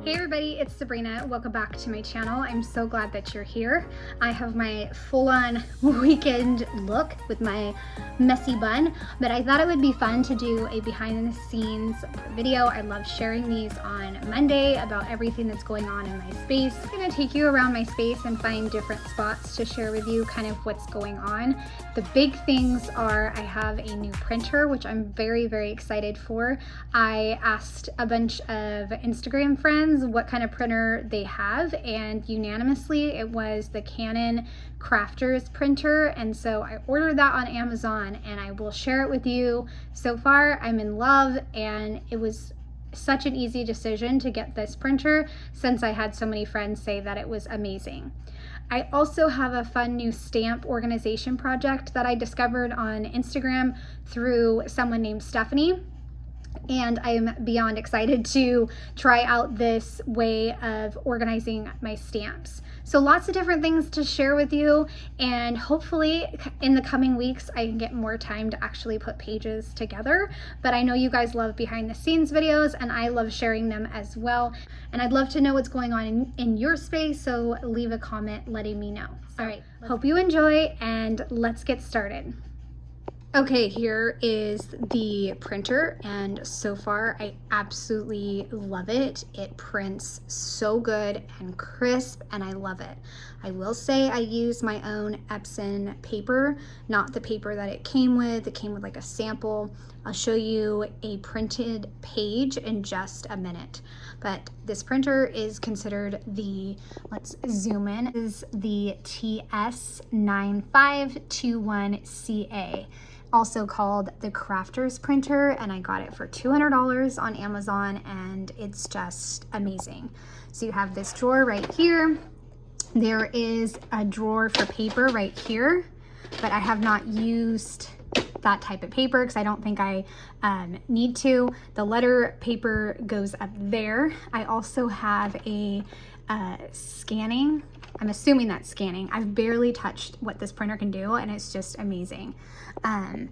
Hey everybody, it's Sabrina. Welcome back to my channel. I'm so glad that you're here. I have my full-on weekend look with my messy bun, but I thought it would be fun to do a behind the scenes video. I love sharing these on Monday about everything that's going on in my space. I'm gonna take you around my space and find different spots to share with you kind of what's going on. The big things are I have a new printer, which I'm very, very excited for. I asked a bunch of Instagram friends what kind of printer they have, and unanimously it was the Canon Crafters printer, and so I ordered that on Amazon and I will share it with you. So far I'm in love, and it was such an easy decision to get this printer since I had so many friends say that it was amazing. I also have a fun new stamp organization project that I discovered on Instagram through someone named Stephanie. And I am beyond excited to try out this way of organizing my stamps. So lots of different things to share with you, and hopefully in the coming weeks I can get more time to actually put pages together. But I know you guys love behind the scenes videos, and I love sharing them as well. And I'd love to know what's going on in your space, so leave a comment letting me know. All right, hope you enjoy, and let's get started. Okay, here is the printer, and so far I absolutely love it. It prints so good and crisp, and I love it. I will say I use my own Epson paper, not the paper that it came with. It came with like a sample. I'll show you a printed page in just a minute. But this printer is considered the, let's zoom in, is the TS9521CA. Also called the Crafters printer, and I got it for $200 on Amazon, and it's just amazing. So you have this drawer right here. There is a drawer for paper right here, but I have not used that type of paper because I don't think I need to. The letter paper goes up there. I also have a scanning. I'm assuming that's scanning. I've barely touched what this printer can do, and it's just amazing. And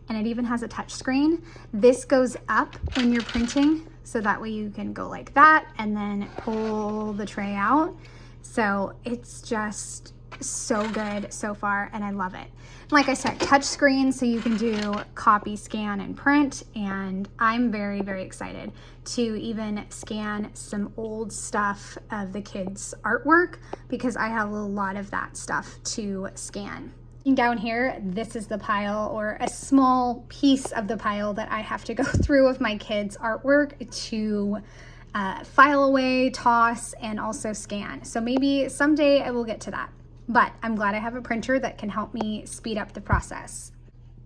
it even has a touch screen. This goes up when you're printing, so that way you can go like that and then pull the tray out. So it's just so good so far, and I love it. Like I said, touch screen, so you can do copy, scan, and print, and I'm very, very excited to even scan some old stuff of the kids' artwork because I have a lot of that stuff to scan. Down here, this is the pile, or a small piece of the pile that I have to go through of my kids' artwork to file away, toss, and also scan. So maybe someday I will get to that. But I'm glad I have a printer that can help me speed up the process.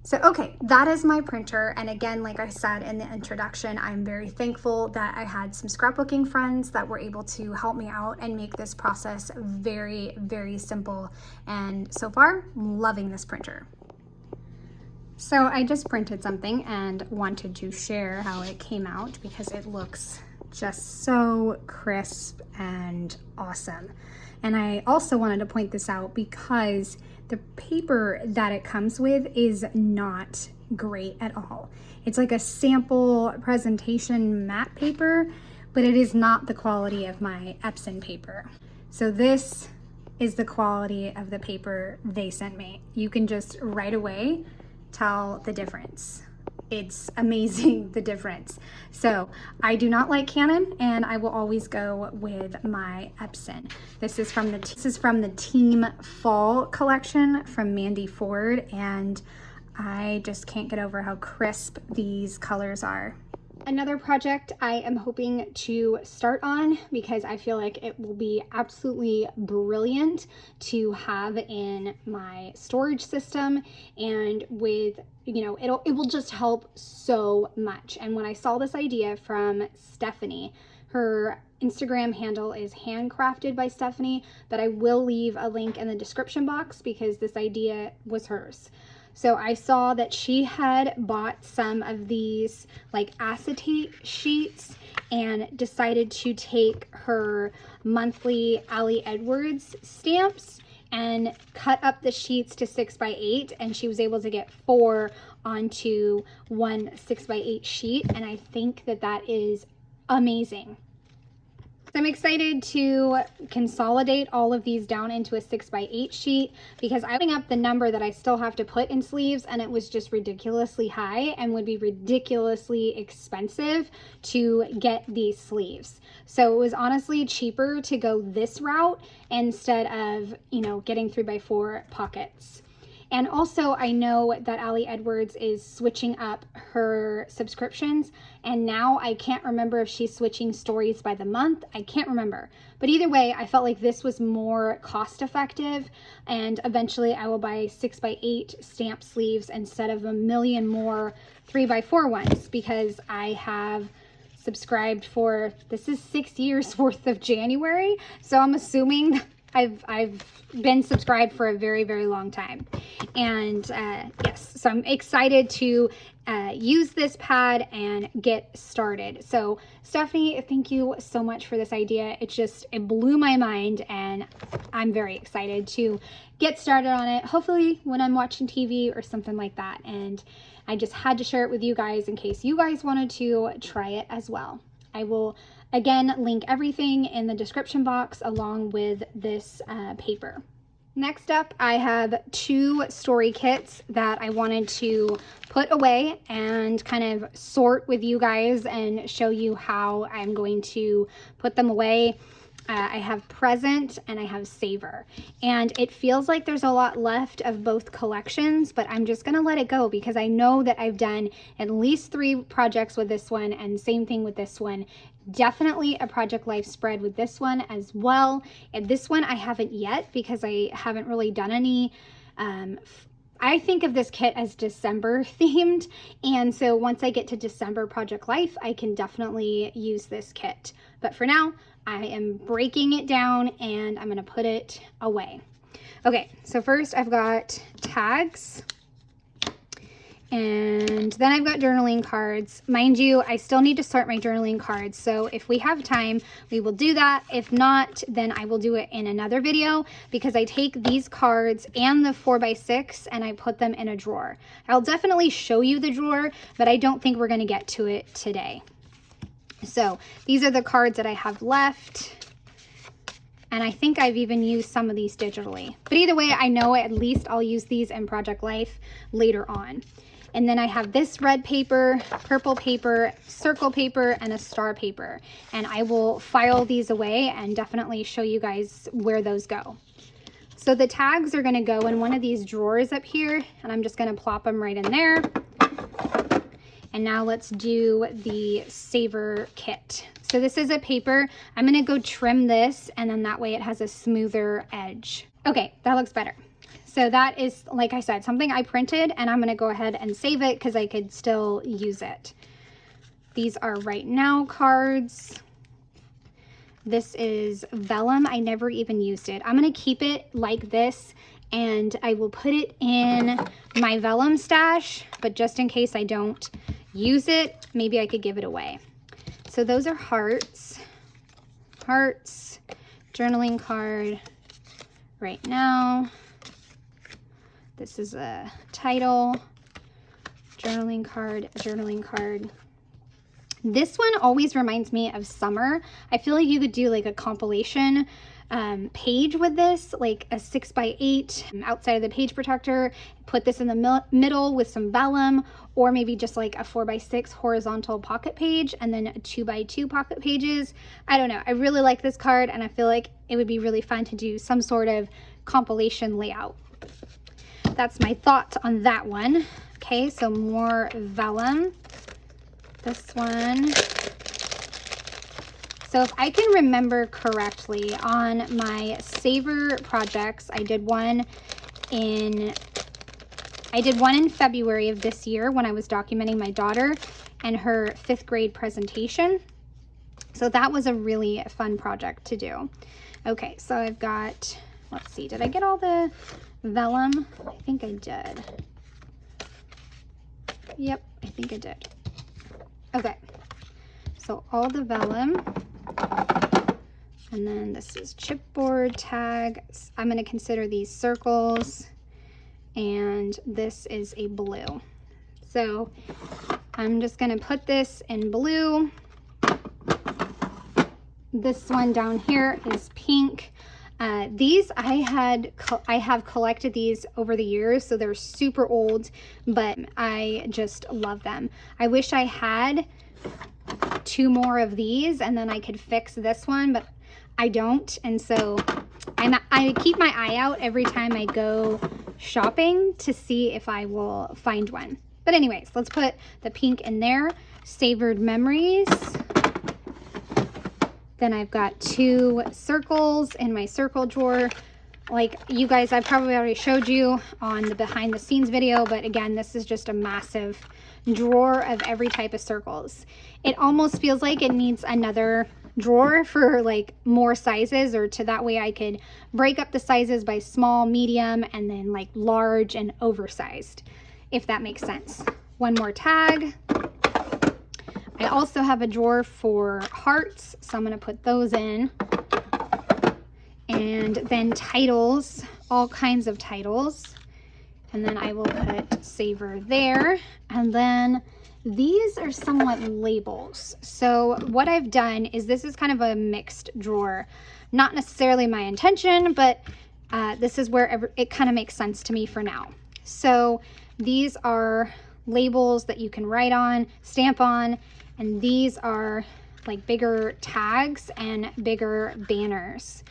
So, okay, that is my printer. And again, like I said in the introduction, I'm very thankful that I had some scrapbooking friends that were able to help me out and make this process very, very simple. And so far, I'm loving this printer. So I just printed something and wanted to share how it came out because it looks just so crisp and awesome. And I also wanted to point this out because the paper that it comes with is not great at all. It's like a sample presentation matte paper, but it is not the quality of my Epson paper. So this is the quality of the paper they sent me. You can just right away tell the difference. It's amazing, the difference. So I do not like Canon, and I will always go with my Epson. This is from the Team Fall collection from Mandy Ford, and I just can't get over how crisp these colors are. Another project I am hoping to start on because I feel like it will be absolutely brilliant to have in my storage system, and with, you know, it will just help so much. And when I saw this idea from Stephanie, her Instagram handle is handcrafted by Stephanie, but I will leave a link in the description box because this idea was hers. So I saw that she had bought some of these like acetate sheets and decided to take her monthly Ali Edwards stamps and cut up the sheets to 6x8, and she was able to get 4 onto one 6x8 sheet, and I think that that is amazing. I'm excited to consolidate all of these down into a 6x8 sheet because I'm putting up the number that I still have to put in sleeves, and it was just ridiculously high and would be ridiculously expensive to get these sleeves. So it was honestly cheaper to go this route instead of, you know, getting 3x4 pockets. And also, I know that Ali Edwards is switching up her subscriptions, and now I can't remember if she's switching stories by the month. I can't remember. But either way, I felt like this was more cost effective, and eventually I will buy 6x8 stamp sleeves instead of a million more 3x4 ones, because I have subscribed for, this is 6 years worth of January, so I'm assuming I've been subscribed for a very, very long time. And yes, so I'm excited to use this pad and get started. So Stephanie, thank you so much for this idea. It blew my mind, and I'm very excited to get started on it, hopefully when I'm watching TV or something like that. And I just had to share it with you guys in case you guys wanted to try it as well. I will again link everything in the description box along with this paper. Next up, I have 2 story kits that I wanted to put away and kind of sort with you guys and show you how I'm going to put them away. I have Present and I have Savor, and it feels like there's a lot left of both collections, but I'm just gonna let it go because I know that I've done at least 3 projects with this one, and same thing with this one. Definitely a Project Life spread with this one as well. And this one I haven't yet because I haven't really done any. I think of this kit as December themed, and so once I get to December Project Life, I can definitely use this kit. But for now, I am breaking it down and I'm gonna put it away. Okay, so first I've got tags, and then I've got journaling cards. Mind you, I still need to sort my journaling cards, so if we have time, we will do that. If not, then I will do it in another video, because I take these cards and the 4x6 and I put them in a drawer. I'll definitely show you the drawer, but I don't think we're gonna get to it today. So these are the cards that I have left, and I think I've even used some of these digitally. But either way, I know at least I'll use these in Project Life later on. And then I have this red paper, purple paper, circle paper, and a star paper. And I will file these away and definitely show you guys where those go. So the tags are gonna go in one of these drawers up here, and I'm just gonna plop them right in there. And now let's do the Savor kit. So this is a paper. I'm gonna go trim this, and then that way it has a smoother edge. Okay, that looks better. So that is, like I said, something I printed, and I'm gonna go ahead and save it because I could still use it. These are Right Now cards. This is vellum. I never even used it. I'm gonna keep it like this, and I will put it in my vellum stash, but just in case I don't use it, maybe I could give it away. So those are hearts, journaling card, Right Now. This is a title, journaling card. This one always reminds me of summer. I feel like you could do like a compilation page with this, like a 6x8 outside of the page protector, put this in the middle with some vellum, or maybe just like a 4x6 horizontal pocket page and then 2x2 pocket pages. I don't know. I really like this card, and I feel like it would be really fun to do some sort of compilation layout. That's my thoughts on that one. Okay, so more vellum. This one. So if I can remember correctly, on my Savor projects, I did one in February of this year when I was documenting my daughter and her 5th grade presentation. So that was a really fun project to do. Okay, so I've got, let's see, did I get all the vellum? I think I did. Yep, I think I did. Okay, so all the vellum. And then this is chipboard tag. I'm going to consider these circles, and this is a blue. So I'm just going to put this in blue. This one down here is pink. These I have collected these over the years, so they're super old, but I just love them. I wish I had 2 more of these and then I could fix this one, but I don't, and so I keep my eye out every time I go shopping to see if I will find one. But anyways, let's put the pink in there. Savored memories. Then I've got 2 circles in my circle drawer. Like you guys, I probably already showed you on the behind the scenes video, but again, this is just a massive drawer of every type of circles. It almost feels like it needs another drawer for like more sizes, or to that way I could break up the sizes by small, medium, and then like large and oversized, if that makes sense. One more tag. I also have a drawer for hearts, so I'm going to put those in. And then titles, all kinds of titles. And then I will put Savor there. And then these are somewhat labels. So what I've done is, this is kind of a mixed drawer. Not necessarily my intention, but this is where it kind of makes sense to me for now. So these are labels that you can write on, stamp on, and these are like bigger tags and bigger banners.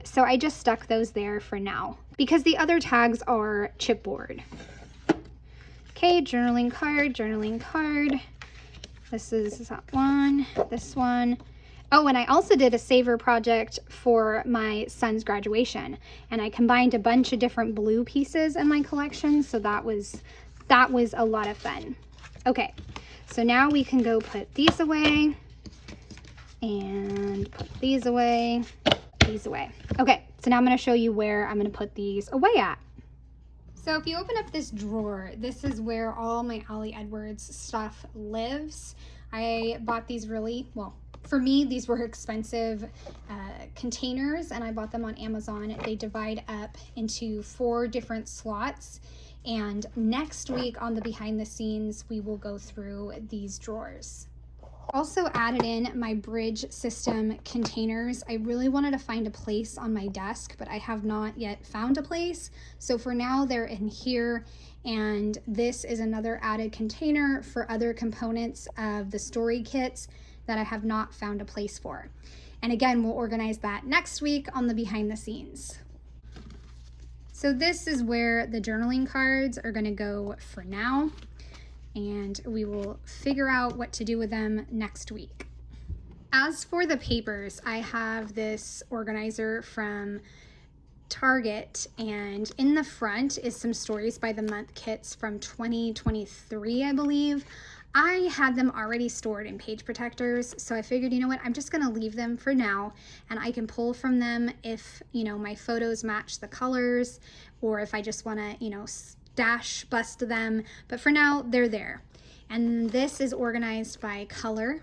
So I just stuck those there for now because the other tags are chipboard. Okay, journaling card, journaling card. This is that one, this one. Oh, and I also did a saver project for my son's graduation, and I combined a bunch of different blue pieces in my collection, so that was a lot of fun. Okay, so now we can go put these away and put these away, these away. Okay, so now I'm going to show you where I'm going to put these away at. So if you open up this drawer, this is where all my Ollie Edwards stuff lives. I bought these well, for me, these were expensive containers, and I bought them on Amazon. They divide up into 4 different slots. And next week on the behind the scenes, we will go through these drawers. Also added in my bridge system containers. I really wanted to find a place on my desk, but I have not yet found a place. So for now, they're in here. And this is another added container for other components of the story kits that I have not found a place for. And again, we'll organize that next week on the behind the scenes. So this is where the journaling cards are going to go for now, and we will figure out what to do with them next week. As for the papers, I have this organizer from Target, and in the front is some Stories by the Month kits from 2023, I believe. I had them already stored in page protectors, so I figured, you know what, I'm just gonna leave them for now, and I can pull from them if, you know, my photos match the colors, or if I just wanna, you know, stash bust them, but for now, they're there. And this is organized by color,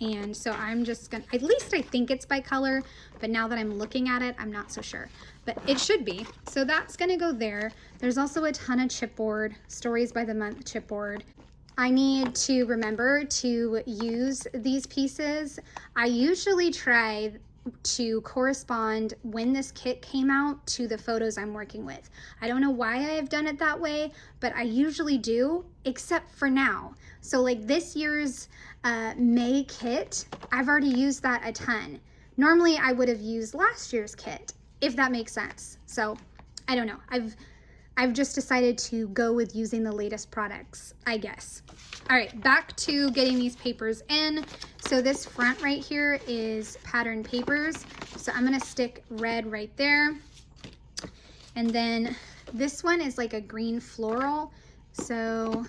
and so I'm just gonna, at least I think it's by color, but now that I'm looking at it, I'm not so sure, but it should be. So that's gonna go there. There's also a ton of chipboard, Stories by the Month chipboard. I need to remember to use these pieces. I usually try to correspond when this kit came out to the photos I'm working with. I don't know why I've done it that way, but I usually do, except for now. So like this year's May kit, I've already used that a ton. Normally I would have used last year's kit, if that makes sense. So I don't know. I've just decided to go with using the latest products, I guess. All right, back to getting these papers in. So this front right here is pattern papers. So I'm gonna stick red right there. And then this one is like a green floral. So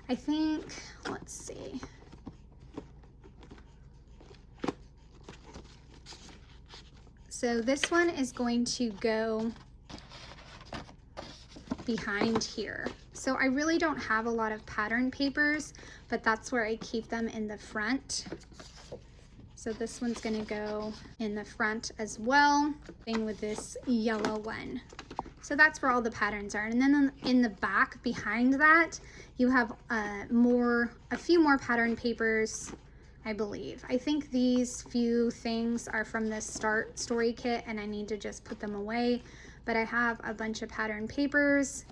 I think, let's see. So this one is going to go behind here. So I really don't have a lot of pattern papers, but that's where I keep them in the front. So this one's gonna go in the front as well, thing with this yellow one. So that's where all the patterns are. And then in the back behind that, you have a few more pattern papers I believe. I think these few things are from the Start Story Kit and I need to just put them away. But I have a bunch of pattern papers,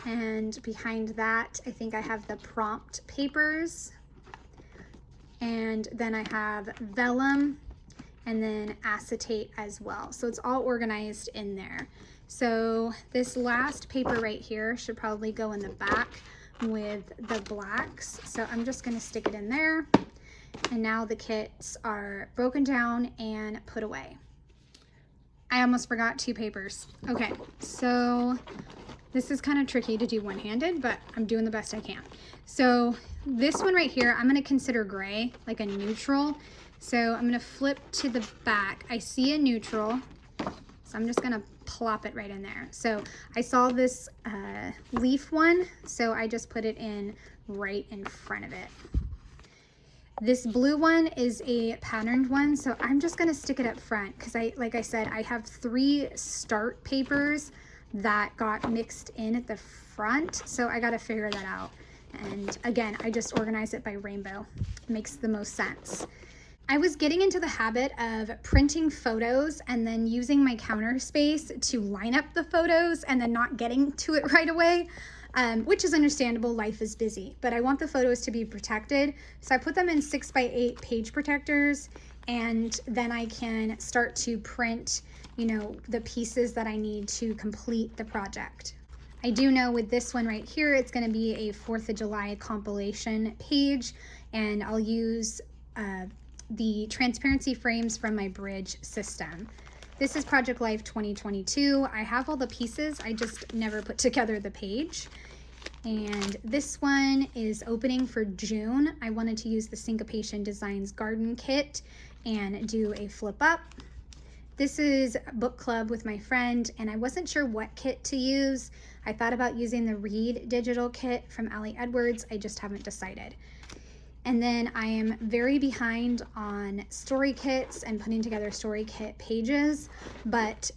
and behind that I think I have the prompt papers, and then I have vellum and then acetate as well. So it's all organized in there. So this last paper right here should probably go in the back with the blacks. So I'm just gonna stick it in there. And now the kits are broken down and put away. I almost forgot 2 papers. Okay, so this is kind of tricky to do one-handed, but I'm doing the best I can. So this one right here, I'm gonna consider gray, like a neutral. So I'm gonna flip to the back. I see a neutral, so I'm just gonna plop it right in there. So I saw this leaf one, so I just put it in right in front of it. This blue one is a patterned one, so I'm just gonna stick it up front because like I said, I have 3 start papers that got mixed in at the front, so I gotta figure that out. And again, I just organize it by rainbow. Makes the most sense. I was getting into the habit of printing photos and then using my counter space to line up the photos and then not getting to it right away. Which is understandable, life is busy, but I want the photos to be protected. So I put them in 6x8 page protectors, and then I can start to print, you know, the pieces that I need to complete the project. I do know with this one right here, it's gonna be a 4th of July compilation page, and I'll use the transparency frames from my bridge system. This is Project Life 2022. I have all the pieces, I just never put together the page. And this one is opening for June. I wanted to use the Syncopation Designs Garden Kit and do a flip up. This is book club with my friend, and I wasn't sure what kit to use. I thought about using the Read digital kit from Ali Edwards. I just haven't decided. And then I am very behind on story kits and putting together story kit pages, but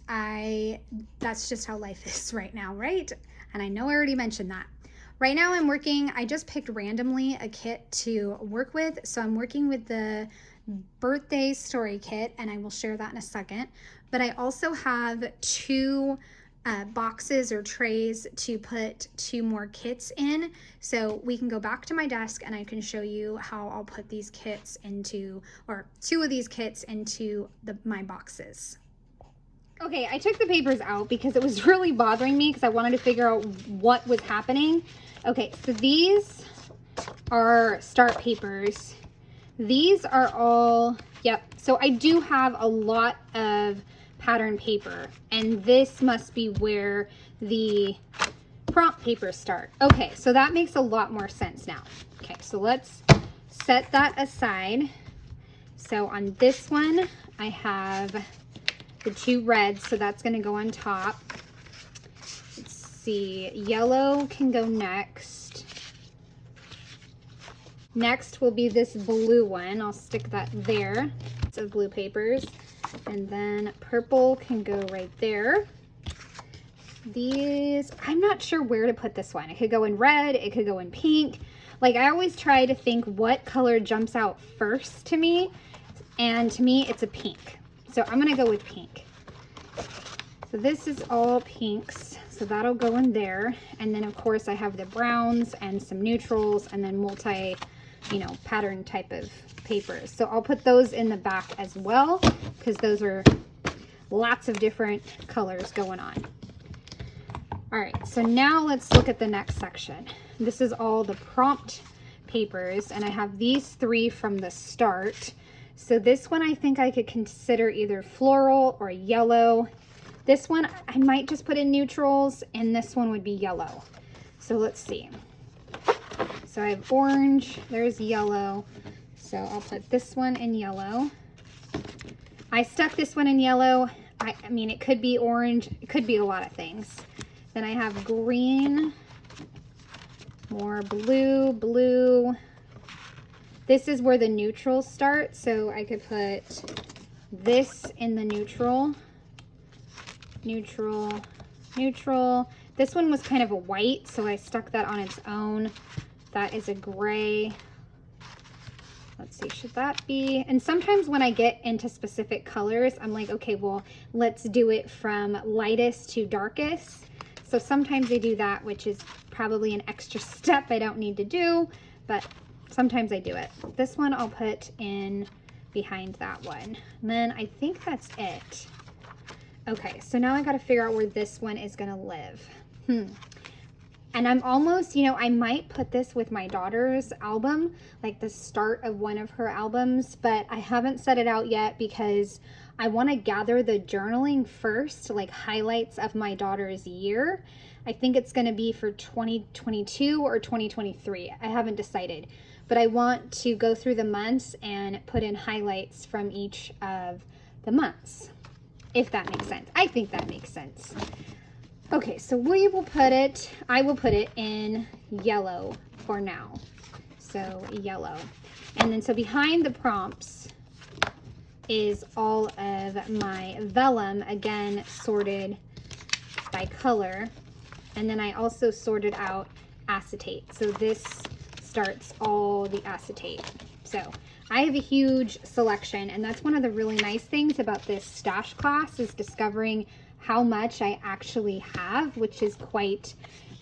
that's just how life is right now, right? And I know I already mentioned that. Right now I just picked randomly a kit to work with. So I'm working with the birthday story kit, and I will share that in a second. But I also have 2 boxes or trays to put 2 more kits in, so we can go back to my desk and I can show you how I'll put these kits into, or 2 of these kits into my boxes. Okay, I took the papers out because it was really bothering me because I wanted to figure out what was happening. Okay, so these are start papers. These are all, yep, so I do have a lot of pattern paper, and this must be where the prompt papers start. Okay, so that makes a lot more sense now. Okay, so let's set that aside. So on this one, I have the 2 reds, so that's gonna go on top. Let's see, yellow can go next. Next will be this blue one. I'll stick that there. It's of blue papers. And then purple can go right there. These, I'm not sure where to put this one. It could go in red, it could go in pink. Like, I always try to think what color jumps out first to me, and to me it's a pink. So I'm gonna go with pink. So this is all pinks, so that'll go in there. And then of course I have the browns and some neutrals, and then multi, you know, pattern type of papers. So I'll put those in the back as well, because those are lots of different colors going on. All right, so now let's look at the next section. This is all the prompt papers, and I have these 3 from the start. So this one I think I could consider either floral or yellow. This one I might just put in neutrals, and this one would be yellow. So let's see. So I have orange, there's yellow. So I'll put this one in yellow. I stuck this one in yellow. I mean, it could be orange, it could be a lot of things. Then I have green, more blue, blue. This is where the neutrals start, so I could put this in the neutral, neutral, neutral. This one was kind of a white, so I stuck that on its own. That is a gray. Let's see, should that be? And sometimes when I get into specific colors, I'm like, okay, well, let's do it from lightest to darkest. So sometimes I do that, which is probably an extra step I don't need to do, but sometimes I do it. This one I'll put in behind that one. And then I think that's it. Okay, so now I got to figure out where this one is going to live. And I'm almost, you know, I might put this with my daughter's album, like the start of one of her albums, but I haven't set it out yet because I want to gather the journaling first, like highlights of my daughter's year. I think it's going to be for 2022 or 2023. I haven't decided, but I want to go through the months and put in highlights from each of the months, if that makes sense. I think that makes sense. Okay, so we will put it, I will put it in yellow for now. So yellow. And then so behind the prompts is all of my vellum, again, sorted by color. And then I also sorted out acetate. So this starts all the acetate. So I have a huge selection, and that's one of the really nice things about this stash class is discovering how much I actually have, which is quite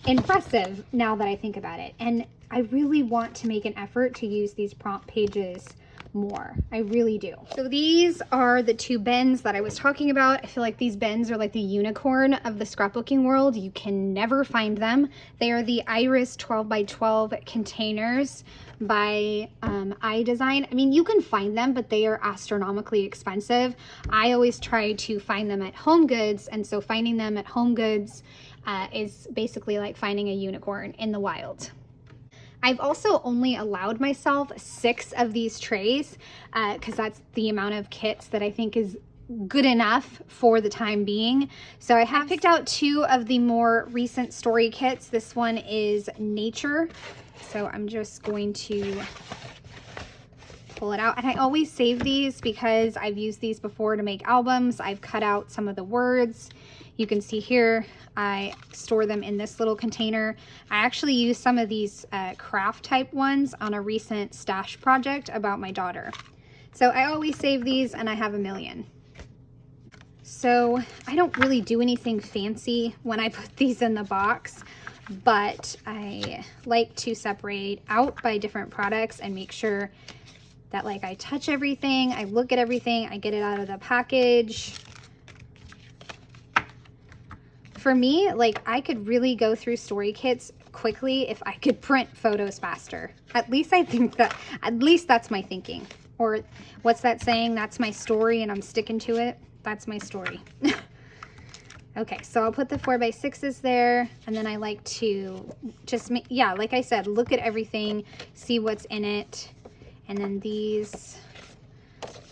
impressive now that I think about it. And I really want to make an effort to use these prompt pages more. I really do. So these are the two bins that I was talking about. I feel like these bins are like the unicorn of the scrapbooking world. You can never find them. They are the Iris 12x12 containers by iDesign. I mean, you can find them, but they are astronomically expensive. I always try to find them at Home Goods, and so finding them at Home Goods is basically like finding a unicorn in the wild. I've also only allowed myself 6 of these trays because that's the amount of kits that I think is good enough for the time being. So I have picked out 2 of the more recent story kits. This one is Nature. So I'm just going to pull it out. And I always save these because I've used these before to make albums. I've cut out some of the words. You can see here, I store them in this little container. I actually used some of these craft type ones on a recent stash project about my daughter. So I always save these, and I have a million. So I don't really do anything fancy when I put these in the box, but I like to separate out by different products and make sure that like I touch everything, I look at everything, I get it out of the package. For me, like I could really go through story kits quickly if I could print photos faster. At least I think that, at least that's my thinking. Or what's that saying? That's my story and I'm sticking to it. That's my story. Okay, so I'll put the 4x6s there, and then I like to just make, yeah, like I said, look at everything, see what's in it. And then these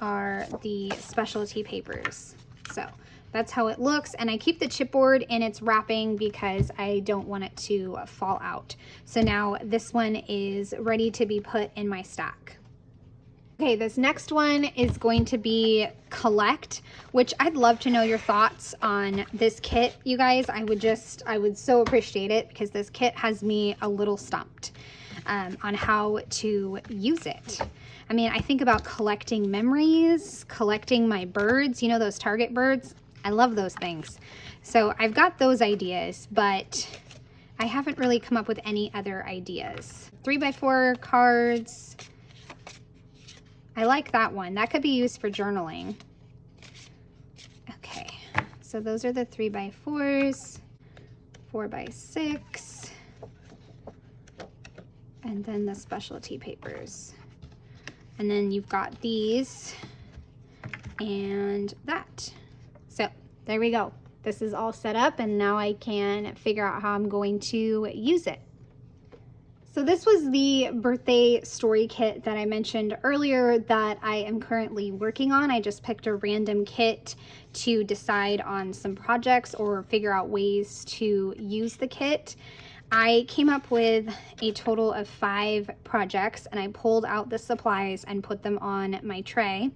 are the specialty papers. So that's how it looks, and I keep the chipboard in its wrapping because I don't want it to fall out. So now this one is ready to be put in my stack. Okay, this next one is going to be Collect, which I'd love to know your thoughts on this kit, you guys. I would so appreciate it because this kit has me a little stumped on how to use it. I mean, I think about collecting memories, collecting my birds, you know, those Target birds. I love those things. So I've got those ideas, but I haven't really come up with any other ideas. 3x4 cards. I like that one. That could be used for journaling. Okay, so those are the 3x4s, 4x6, and then the specialty papers. And then you've got these and that. So there we go. This is all set up, and now I can figure out how I'm going to use it. So this was the birthday story kit that I mentioned earlier that I am currently working on. I just picked a random kit to decide on some projects or figure out ways to use the kit. I came up with a total of 5 projects, and I pulled out the supplies and put them on my tray.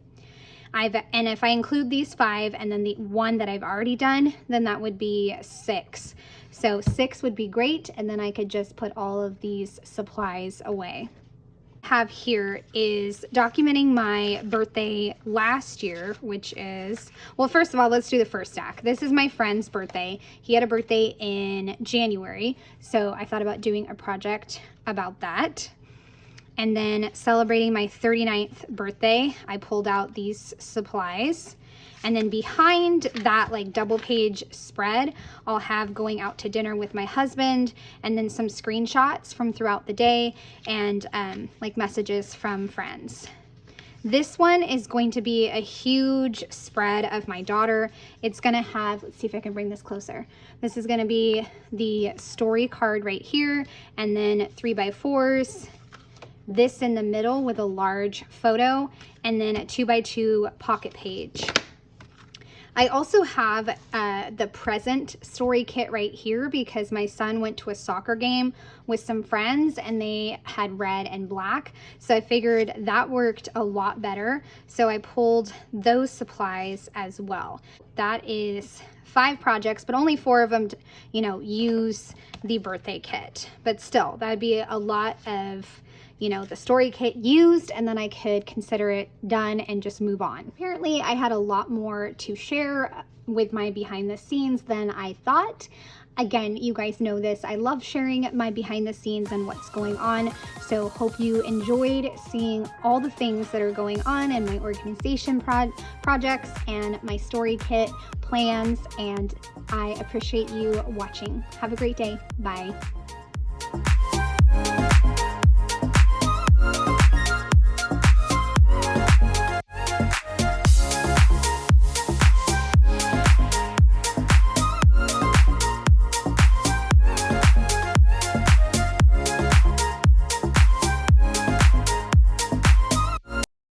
And if I include these 5 and then the one that I've already done, then that would be 6. So 6 would be great, and then I could just put all of these supplies away. have here is documenting my birthday last year, which is, well, first of all, let's do the first stack. This is my friend's birthday. He had a birthday in January, so I thought about doing a project about that. And then celebrating my 39th birthday, I pulled out these supplies. And then behind that like double page spread, I'll have going out to dinner with my husband, and then some screenshots from throughout the day, and like messages from friends. This one is going to be a huge spread of my daughter. It's gonna have, let's see if I can bring this closer. This is gonna be the story card right here, and then 3x4s. This in the middle with a large photo, and then a 2x2 pocket page. I also have the present story kit right here because my son went to a soccer game with some friends and they had red and black. So I figured that worked a lot better. So I pulled those supplies as well. That is 5 projects, but only 4 of them, you know, use the birthday kit. But still, that'd be a lot of, you know, the story kit used, and then I could consider it done and just move on. Apparently I had a lot more to share with my behind the scenes than I thought. Again, you guys know this, I love sharing my behind the scenes and what's going on. So hope you enjoyed seeing all the things that are going on in my organization projects and my story kit plans, and I appreciate you watching. Have a great day. Bye.